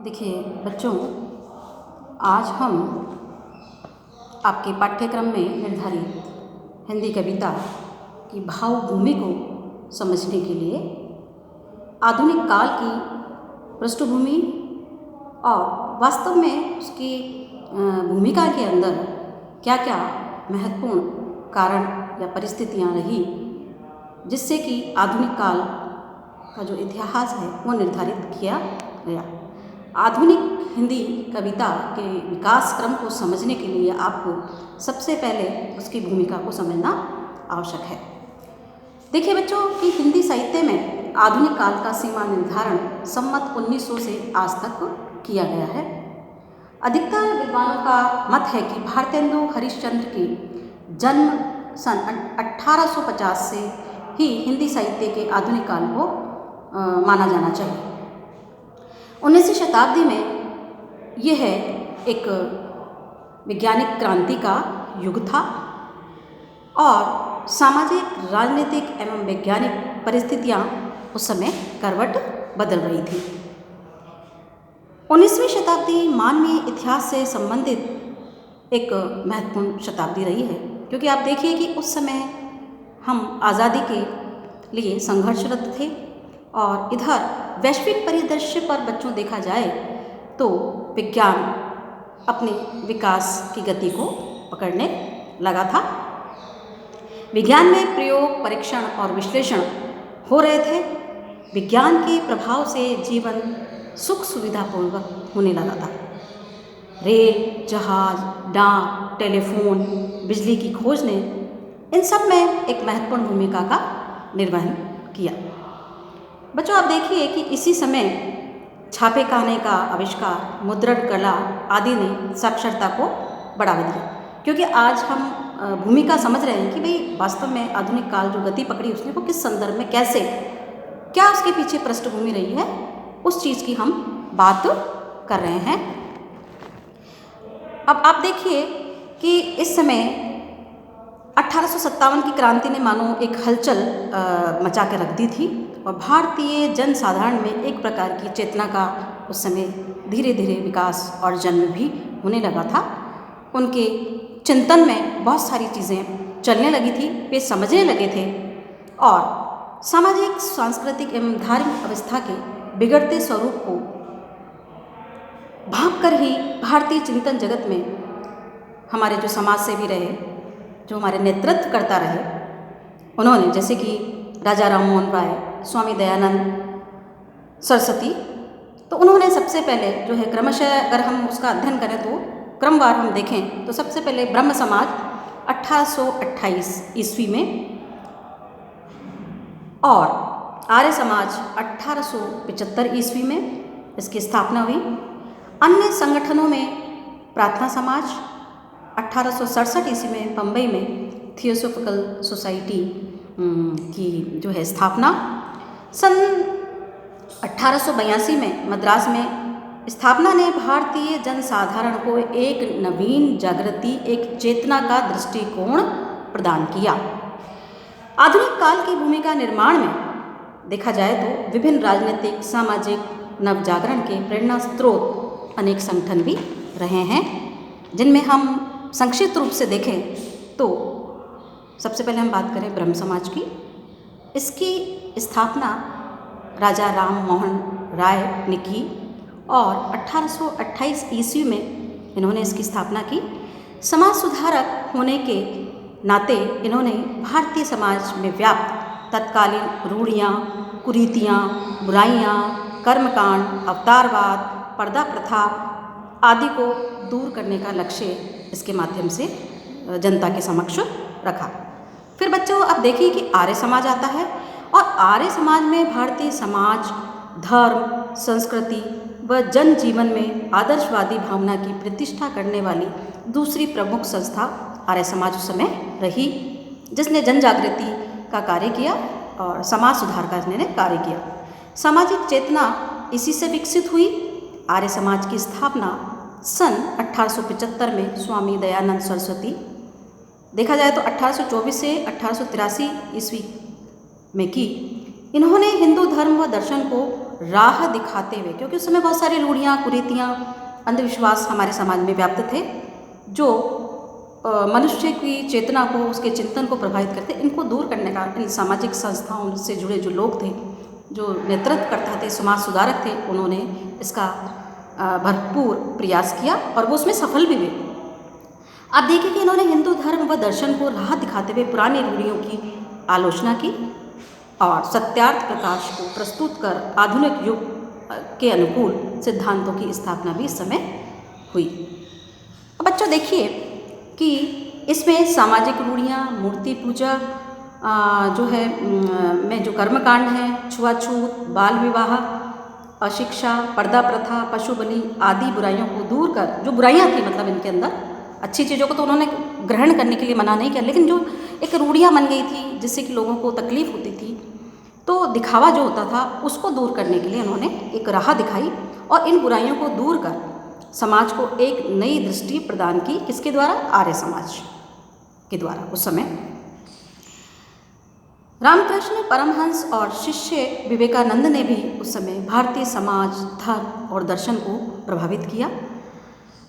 देखिए बच्चों, आज हम आपके पाठ्यक्रम में निर्धारित हिंदी कविता की भावभूमि को समझने के लिए आधुनिक काल की पृष्ठभूमि और वास्तव में उसकी भूमिका के अंदर क्या क्या महत्वपूर्ण कारण या परिस्थितियाँ रही जिससे कि आधुनिक काल का जो इतिहास है वो निर्धारित किया गया। आधुनिक हिंदी कविता के विकास क्रम को समझने के लिए आपको सबसे पहले उसकी भूमिका को समझना आवश्यक है। देखिए बच्चों कि हिंदी साहित्य में आधुनिक काल का सीमा निर्धारण संमत 1900 से आज तक किया गया है। अधिकतर विद्वानों का मत है कि भारतेंदु हरिश्चंद्र की जन्म सन 1850 से ही हिंदी साहित्य के आधुनिक काल को माना जाना चाहिए। 19वीं शताब्दी में यह एक वैज्ञानिक क्रांति का युग था और सामाजिक, राजनीतिक एवं वैज्ञानिक परिस्थितियां उस समय करवट बदल रही थी। 19वीं शताब्दी मानवीय इतिहास से संबंधित एक महत्वपूर्ण शताब्दी रही है, क्योंकि आप देखिए कि उस समय हम आज़ादी के लिए संघर्षरत थे और इधर वैश्विक परिदृश्य पर बच्चों देखा जाए तो विज्ञान अपने विकास की गति को पकड़ने लगा था। विज्ञान में प्रयोग, परीक्षण और विश्लेषण हो रहे थे। विज्ञान के प्रभाव से जीवन सुख सुविधापूर्वक होने लगा था। रेल, जहाज, डाक, टेलीफोन, बिजली की खोज ने इन सब में एक महत्वपूर्ण भूमिका का निर्वहन किया। बच्चों आप देखिए कि इसी समय छापे खाने का आविष्कार, मुद्रण कला आदि ने साक्षरता को बढ़ावा दिया, क्योंकि आज हम भूमिका समझ रहे हैं कि भाई वास्तव में आधुनिक काल जो गति पकड़ी उसने वो किस संदर्भ में, कैसे, क्या उसके पीछे पृष्ठभूमि रही है, उस चीज़ की हम बात कर रहे हैं। अब आप देखिए कि इस समय 1857 की क्रांति ने मानो एक हलचल मचा के रख दी थी और भारतीय जनसाधारण में एक प्रकार की चेतना का उस समय धीरे धीरे विकास और जन्म भी होने लगा था। उनके चिंतन में बहुत सारी चीज़ें चलने लगी थी, वे समझने लगे थे और सामाजिक, सांस्कृतिक एवं धार्मिक अवस्था के बिगड़ते स्वरूप को भांप कर ही भारतीय चिंतन जगत में हमारे जो समाज सेवी रहे, जो हमारे नेतृत्व करता रहे, उन्होंने जैसे कि राजा राम मोहन राय, स्वामी दयानंद सरस्वती, तो उन्होंने सबसे पहले जो है क्रमशः अगर हम उसका अध्ययन करें तो क्रमवार हम देखें तो सबसे पहले ब्रह्म समाज 1828 ईस्वी में और आर्य समाज 1875 ईस्वी में इसकी स्थापना हुई। अन्य संगठनों में प्रार्थना समाज 1867 ईस्वी में बम्बई में थियोसोफिकल सोसाइटी की जो है स्थापना, सन 1882 में मद्रास में स्थापना ने भारतीय जनसाधारण को एक नवीन जागृति, एक चेतना का दृष्टिकोण प्रदान किया। आधुनिक काल की भूमिका निर्माण में देखा जाए तो विभिन्न राजनीतिक, सामाजिक नवजागरण के प्रेरणा स्रोत अनेक संगठन भी रहे हैं, जिनमें हम संक्षिप्त रूप से देखें तो सबसे पहले हम बात करें ब्रह्म समाज की। इसकी स्थापना राजा राम मोहन राय ने की और 1828 ईस्वी में इन्होंने इसकी स्थापना की। समाज सुधारक होने के नाते इन्होंने भारतीय समाज में व्याप्त तत्कालीन रूढ़ियाँ, कुरीतियाँ, बुराइयाँ, कर्मकांड, अवतारवाद, पर्दा प्रथा आदि को दूर करने का लक्ष्य इसके माध्यम से जनता के समक्ष रखा। फिर बच्चों अब देखिए कि आर्य समाज आता है और आर्य समाज में भारतीय समाज, धर्म, संस्कृति व जन जीवन में आदर्शवादी भावना की प्रतिष्ठा करने वाली दूसरी प्रमुख संस्था आर्य समाज उस समय रही, जिसने जन जागृति का कार्य किया और समाज सुधार का इसने कार्य किया। सामाजिक चेतना इसी से विकसित हुई। आर्य समाज की स्थापना सन 1875 में स्वामी दयानंद सरस्वती, देखा जाए तो 1824 से 1883 ईस्वी में की। इन्होंने हिंदू धर्म व दर्शन को राह दिखाते हुए, क्योंकि उस समय बहुत सारी रूढ़ियाँ, कुरीतियाँ, अंधविश्वास हमारे समाज में व्याप्त थे जो मनुष्य की चेतना को, उसके चिंतन को प्रभावित करते। इनको दूर करने का इन सामाजिक संस्थाओं से जुड़े जो लोग थे, जो नेतृत्व करता थे, समाज सुधारक थे, उन्होंने इसका भरपूर प्रयास किया और वो उसमें सफल भी हुए। आप देखिए कि इन्होंने हिंदू धर्म व दर्शन को राह दिखाते हुए पुरानी रूढ़ियों की आलोचना की और सत्यार्थ प्रकाश को प्रस्तुत कर आधुनिक युग के अनुकूल सिद्धांतों की स्थापना भी इस समय हुई। अब बच्चों देखिए कि इसमें सामाजिक रूढ़ियाँ, मूर्ति पूजा जो है में जो कर्मकांड हैं, छुआछूत, बाल विवाह, अशिक्षा, पर्दा प्रथा, पशु बलि आदि बुराइयों को दूर कर, जो बुराइयाँ थी मतलब इनके अंदर, अच्छी चीज़ों को तो उन्होंने ग्रहण करने के लिए मना नहीं किया, लेकिन जो एक रूढ़ियाँ बन गई थी जिससे कि लोगों को तकलीफ होती थी, तो दिखावा जो होता था उसको दूर करने के लिए उन्होंने एक राह दिखाई और इन बुराइयों को दूर कर समाज को एक नई दृष्टि प्रदान की। किसके द्वारा? आर्य समाज के द्वारा। उस समय रामकृष्ण परमहंस और शिष्य विवेकानंद ने भी उस समय भारतीय समाज, धर्म और दर्शन को प्रभावित किया।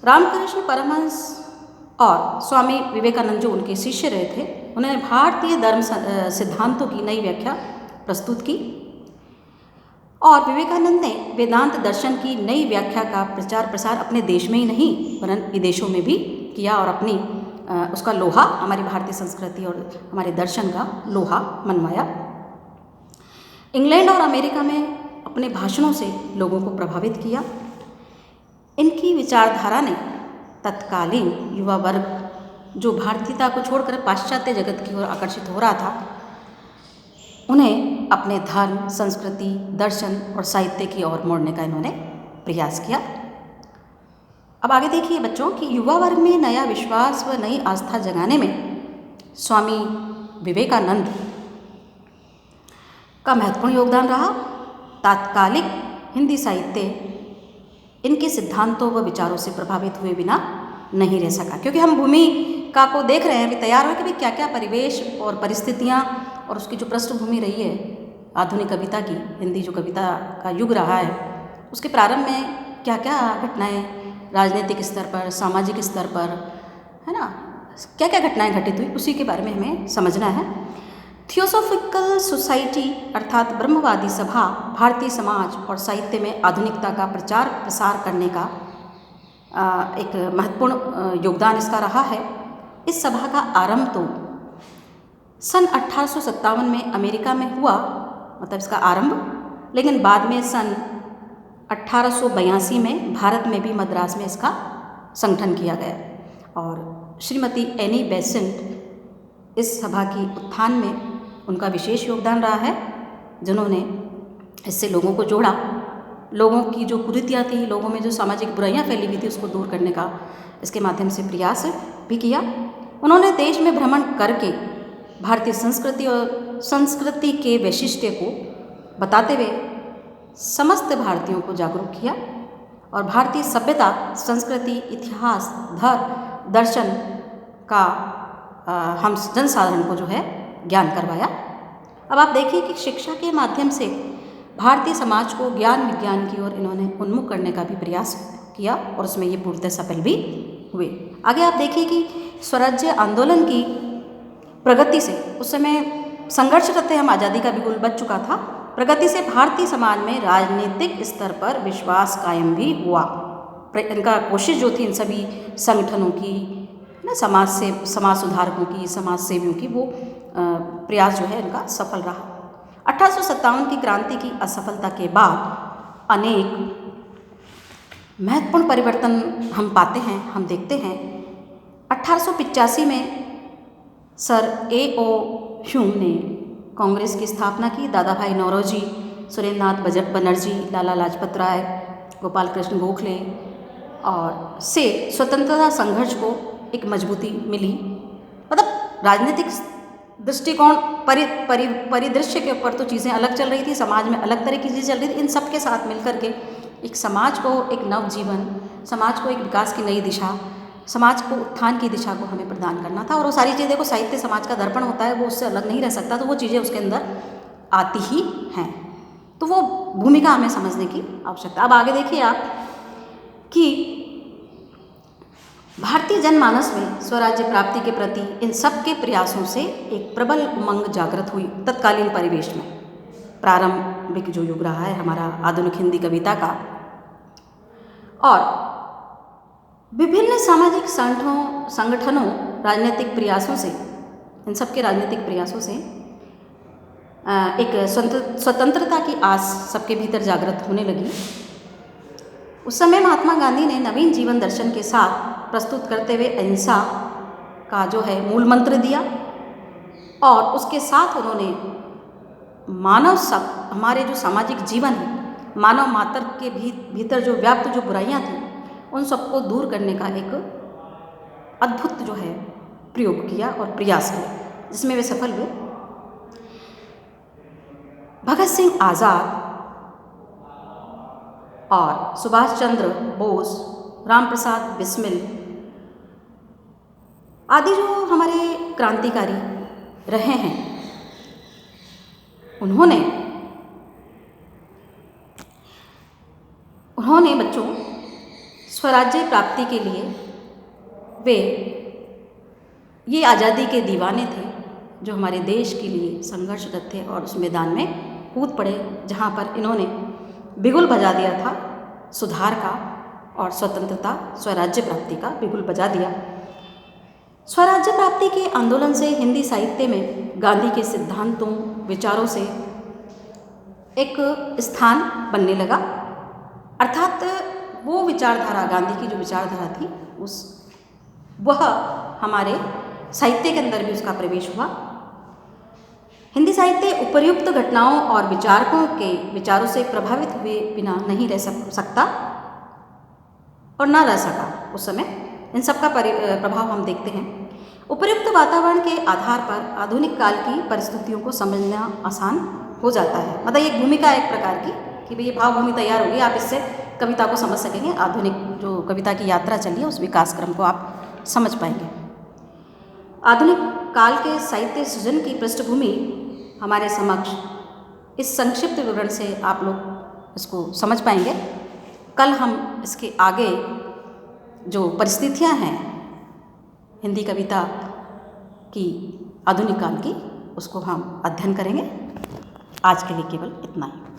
रामकृष्ण परमहंस और स्वामी विवेकानंद जो उनके शिष्य रहे थे, उन्होंने भारतीय धर्म सिद्धांतों की नई व्याख्या प्रस्तुत की और विवेकानंद ने वेदांत दर्शन की नई व्याख्या का प्रचार प्रसार अपने देश में ही नहीं वरन विदेशों में भी किया और अपनी उसका लोहा, हमारी भारतीय संस्कृति और हमारे दर्शन का लोहा मनवाया। इंग्लैंड और अमेरिका में अपने भाषणों से लोगों को प्रभावित किया। इनकी विचारधारा ने तत्कालीन युवा वर्ग जो भारतीयता को छोड़कर पाश्चात्य जगत की ओर आकर्षित हो रहा था, उन्हें अपने धर्म, संस्कृति, दर्शन और साहित्य की ओर मोड़ने का इन्होंने प्रयास किया। अब आगे देखिए बच्चों कि युवा वर्ग में नया विश्वास व नई आस्था जगाने में स्वामी विवेकानंद का महत्वपूर्ण योगदान रहा। तात्कालिक हिंदी साहित्य इनके सिद्धांतों व विचारों से प्रभावित हुए बिना नहीं रह सका, क्योंकि हम भूमिका को देख रहे हैं, अभी तैयार हो कि भाई क्या क्या परिवेश और परिस्थितियाँ और उसकी जो पृष्ठभूमि रही है आधुनिक कविता की, हिंदी जो कविता का युग रहा है, उसके प्रारंभ में क्या क्या घटनाएं राजनीतिक स्तर पर, सामाजिक स्तर पर, है ना, क्या क्या घटनाएं घटित हुई, उसी के बारे में हमें समझना है। थियोसॉफिकल सोसाइटी अर्थात ब्रह्मवादी सभा भारतीय समाज और साहित्य में आधुनिकता का प्रचार प्रसार करने का एक महत्वपूर्ण योगदान इसका रहा है। इस सभा का आरंभ तो सन 1857 में अमेरिका में हुआ, मतलब इसका आरंभ, लेकिन बाद में सन 1882 में भारत में भी मद्रास में इसका संगठन किया गया और श्रीमती एनी बेसेंट इस सभा की उत्थान में उनका विशेष योगदान रहा है, जिन्होंने इससे लोगों को जोड़ा, लोगों की जो कुरीतियाँ थी, लोगों में जो सामाजिक बुराइयाँ फैली हुई थी उसको दूर करने का इसके माध्यम से प्रयास भी किया। उन्होंने देश में भ्रमण करके भारतीय संस्कृति के वैशिष्ट्य को बताते हुए समस्त भारतीयों को जागरूक किया और भारतीय सभ्यता, संस्कृति, इतिहास, धर्म, दर्शन का हम जनसाधारण को जो है ज्ञान करवाया। अब आप देखिए कि शिक्षा के माध्यम से भारतीय समाज को ज्ञान विज्ञान की ओर इन्होंने उन्मुख करने का भी प्रयास किया और उसमें ये पूर्णतः सफल भी हुए। आगे आप देखिए कि स्वराज्य आंदोलन की प्रगति से, उस समय संघर्षरत हम, आज़ादी का बिगुल बज चुका था, प्रगति से भारतीय समाज में राजनीतिक स्तर पर विश्वास कायम भी हुआ। इनका कोशिश जो थी इन सभी संगठनों की, ना, समाज सुधारकों की, समाज सेवियों की, वो प्रयास जो है इनका सफल रहा। 1857 की क्रांति की असफलता के बाद अनेक महत्वपूर्ण परिवर्तन हम पाते हैं, हम देखते हैं। 1885 में सर A.O. ह्यूम ने कांग्रेस की स्थापना की। दादा भाई नौरोजी, सुरेंद्रनाथ बनर्जी, लाला लाजपत राय, गोपाल कृष्ण गोखले और से स्वतंत्रता संघर्ष को एक मजबूती मिली। मतलब राजनीतिक दृष्टिकोण परिदृश्य के ऊपर तो चीज़ें अलग चल रही थी, समाज में अलग तरह की चीज़ें चल रही थी। इन सब के साथ मिलकर के एक समाज को एक नव जीवन, समाज को एक विकास की नई दिशा, समाज को उत्थान की दिशा को हमें प्रदान करना था। और वो सारी चीज़ें को साहित्य समाज का दर्पण होता है, वो उससे अलग नहीं रह सकता, तो वो चीज़ें उसके अंदर आती ही हैं। तो वो भूमिका हमें समझने की आवश्यकता। अब आगे देखिए आप कि भारतीय जनमानस में स्वराज्य प्राप्ति के प्रति इन सब के प्रयासों से एक प्रबल उमंग जागृत हुई तत्कालीन परिवेश में। प्रारंभिक जो युग रहा है हमारा आधुनिक हिंदी कविता का, और विभिन्न सामाजिक संगठनों राजनीतिक प्रयासों से, इन सब के राजनीतिक प्रयासों से एक स्वतंत्रता की आस सबके भीतर जागृत होने लगी। उस समय महात्मा गांधी ने नवीन जीवन दर्शन के साथ प्रस्तुत करते हुए अहिंसा का जो है मूल मंत्र दिया, और उसके साथ उन्होंने मानव सब, हमारे जो सामाजिक जीवन है, मानव मात्र के भीतर जो व्याप्त जो बुराइयां थी, उन सबको दूर करने का एक अद्भुत जो है प्रयोग किया और प्रयास किया, जिसमें वे सफल हुए। भगत सिंह आज़ाद और सुभाष चंद्र बोस, राम प्रसाद बिस्मिल आदि जो हमारे क्रांतिकारी रहे हैं, उन्होंने बच्चों स्वराज्य प्राप्ति के लिए वे ये आज़ादी के दीवाने थे जो हमारे देश के लिए संघर्षरत थे और उस मैदान में कूद पड़े, जहाँ पर इन्होंने बिगुल बजा दिया था सुधार का और स्वतंत्रता स्वराज्य प्राप्ति का बिगुल बजा दिया। स्वराज्य प्राप्ति के आंदोलन से हिंदी साहित्य में गांधी के सिद्धांतों विचारों से एक स्थान बनने लगा, अर्थात वो विचारधारा, गांधी की जो विचारधारा थी वह हमारे साहित्य के अंदर भी उसका प्रवेश हुआ। हिंदी साहित्य उपर्युक्त घटनाओं और विचारकों के विचारों से प्रभावित हुए बिना नहीं रह सकता और ना रह सका। उस समय इन सब का प्रभाव हम देखते हैं। उपर्युक्त वातावरण के आधार पर आधुनिक काल की परिस्थितियों को समझना आसान हो जाता है। मतलब एक भूमिका एक प्रकार की कि भाई ये भावभूमि तैयार होगी, आप इससे कविता को समझ सकेंगे। आधुनिक जो कविता की यात्रा चली है उस विकास क्रम को आप समझ पाएंगे। आधुनिक काल के साहित्य सृजन की पृष्ठभूमि हमारे समक्ष इस संक्षिप्त विवरण से आप लोग इसको समझ पाएंगे। कल हम इसके आगे जो परिस्थितियां हैं हिंदी कविता की आधुनिक काल की, उसको हम अध्ययन करेंगे। आज के लिए केवल इतना ही।